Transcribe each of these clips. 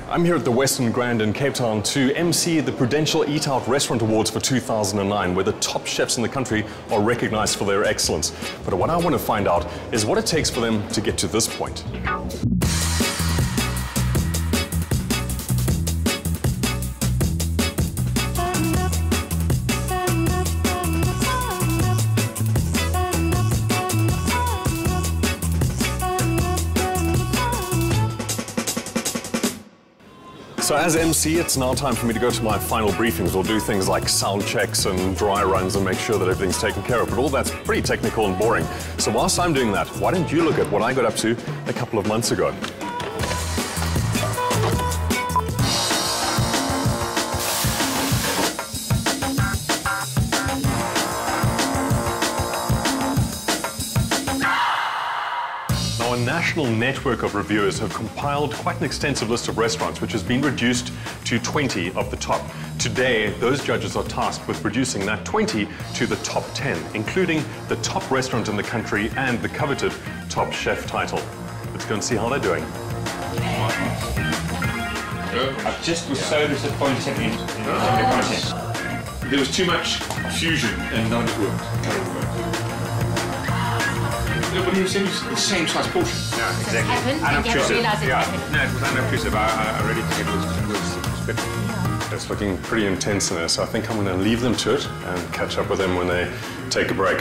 I'm here at the Western Grand in Cape Town to MC the Prudential Eat Out Restaurant Awards for 2009, where the top chefs in the country are recognized for their excellence. But what I want to find out is what it takes for them to get to this point. So as MC, it's now time for me to go to my final briefings. We'll do things like sound checks and dry runs and make sure that everything's taken care of. But all that's pretty technical and boring. So whilst I'm doing that, why don't you look at what I got up to a couple of months ago? A national network of reviewers have compiled quite an extensive list of restaurants, which has been reduced to 20 of the top. Today, those judges are tasked with reducing that 20 to the top 10, including the top restaurant in the country and the coveted top chef title. Let's go and see how they're doing. I just was so disappointed in the content. There was too much fusion and none of it worked. But he was in the same size portion. Yeah, exactly. Unobtrusive. No, it was unobtrusive. I really think it was good. It's looking pretty intense in there, so I think I'm going to leave them to it and catch up with them when they take a break.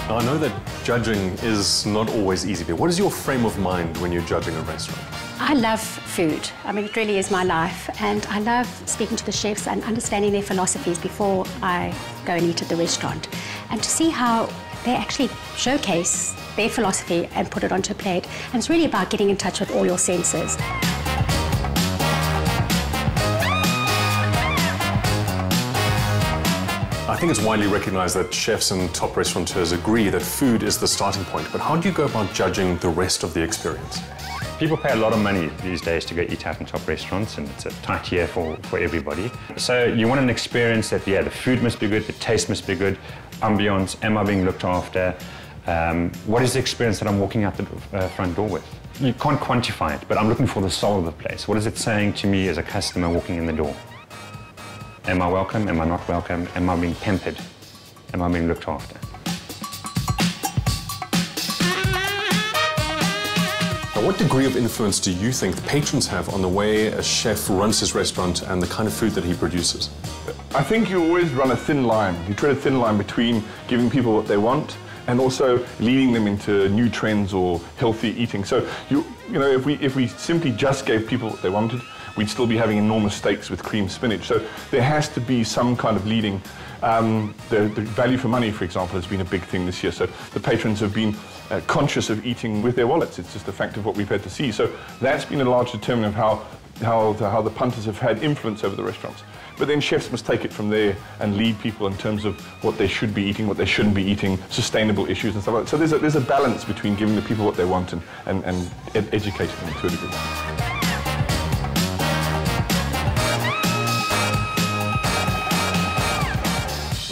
Now, I know that judging is not always easy, but what is your frame of mind when you're judging a restaurant? I love food. I mean, it really is my life, and I love speaking to the chefs and understanding their philosophies before I go and eat at the restaurant, and to see how they actually showcase their philosophy and put it onto a plate. And it's really about getting in touch with all your senses. I think it's widely recognized that chefs and top restaurateurs agree that food is the starting point, but how do you go about judging the rest of the experience? People pay a lot of money these days to go eat out in top restaurants, and it's a tight year for everybody. So you want an experience that, yeah, the food must be good, the taste must be good, ambiance, am I being looked after? What is the experience that I'm walking out the front door with? You can't quantify it, but I'm looking for the soul of the place. What is it saying to me as a customer walking in the door? Am I welcome? Am I not welcome? Am I being pampered? Am I being looked after? Now, what degree of influence do you think the patrons have on the way a chef runs his restaurant and the kind of food that he produces? I think you always run a thin line. You tread a thin line between giving people what they want and also leading them into new trends or healthy eating. So, you know, if we simply just gave people what they wanted, we'd still be having enormous steaks with cream spinach. So there has to be some kind of leading. The value for money, for example, has been a big thing this year. So the patrons have been conscious of eating with their wallets. It's just a fact of what we've had to see. So that's been a large determinant of how the punters have had influence over the restaurants. But then chefs must take it from there and lead people in terms of what they should be eating, what they shouldn't be eating, sustainable issues and stuff like that. So there's a balance between giving the people what they want and educating them to a degree.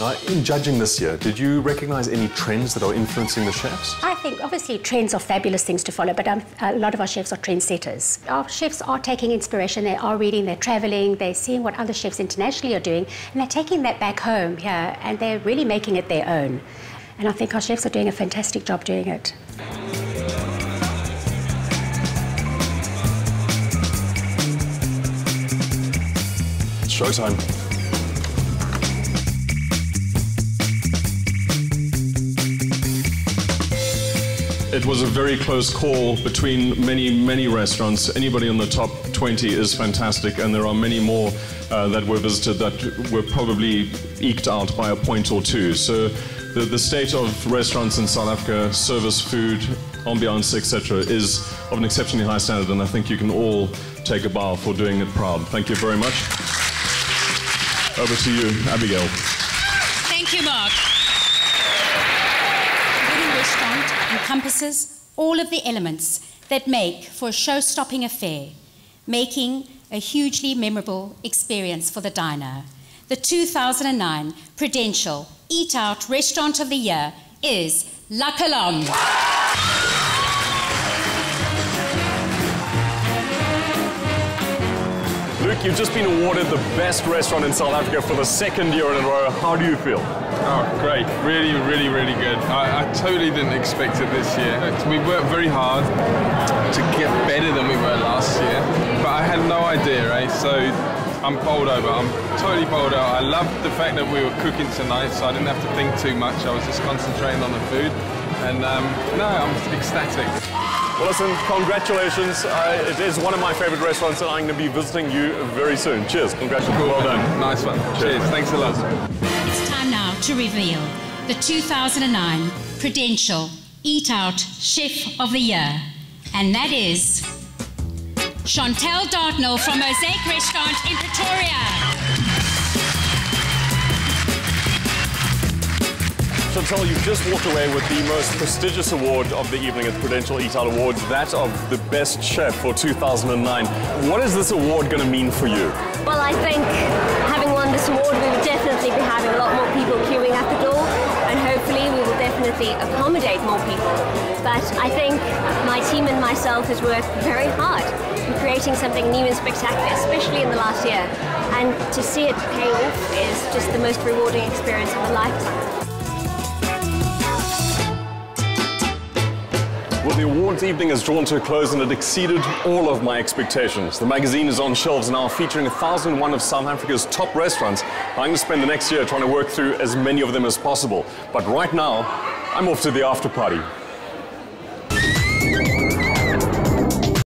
Now, in judging this year, did you recognize any trends that are influencing the chefs? I think obviously trends are fabulous things to follow, but a lot of our chefs are trendsetters. Our chefs are taking inspiration, they are reading, they're traveling, they're seeing what other chefs internationally are doing, and they're taking that back home here, and they're really making it their own. And I think our chefs are doing a fantastic job doing it. Showtime. It was a very close call between many restaurants. Anybody in the top 20 is fantastic, and there are many more that were visited that were probably eked out by a point or two. So the state of restaurants in South Africa, service, food, ambiance, etc., is of an exceptionally high standard, and I think you can all take a bow for doing it proud. Thank you very much. Over to you, Abigail. Thank you, Mark. Encompasses all of the elements that make for a show-stopping affair, making a hugely memorable experience for the diner. the 2009 Prudential Eat Out Restaurant of the Year is La Colombe. Luke, you've just been awarded the best restaurant in South Africa for the second year in a row. How do you feel? Oh, great. Really, really, really good. I totally didn't expect it this year. We worked very hard to get better than we were last year, but I had no idea, eh? So I'm bowled over. I'm totally bowled out. I loved the fact that we were cooking tonight, so I didn't have to think too much. I was just concentrating on the food. And no, I'm ecstatic. Well, listen, congratulations. It is one of my favorite restaurants, and I'm going to be visiting you very soon. Cheers. Congratulations. Cool, well done. Nice one. Cheers. Thanks a lot. It's time now to reveal the 2009 Prudential Eat Out Chef of the Year. And that is Chantel Dartnell from Mosaic Restaurant in Pretoria. Chantel, you've just walked away with the most prestigious award of the evening at the Prudential Eat Out Awards, that of the Best Chef for 2009. What is this award going to mean for you? Well, I think having won this award, we would definitely be having a lot more people queuing at the door, and hopefully we will definitely accommodate more people. But I think my team and myself has worked very hard in creating something new and spectacular, especially in the last year. And to see it pay off is just the most rewarding experience of a lifetime. Well, the awards evening has drawn to a close and it exceeded all of my expectations. The magazine is on shelves now, featuring 1,001 of South Africa's top restaurants. I'm going to spend the next year trying to work through as many of them as possible. But right now, I'm off to the after party.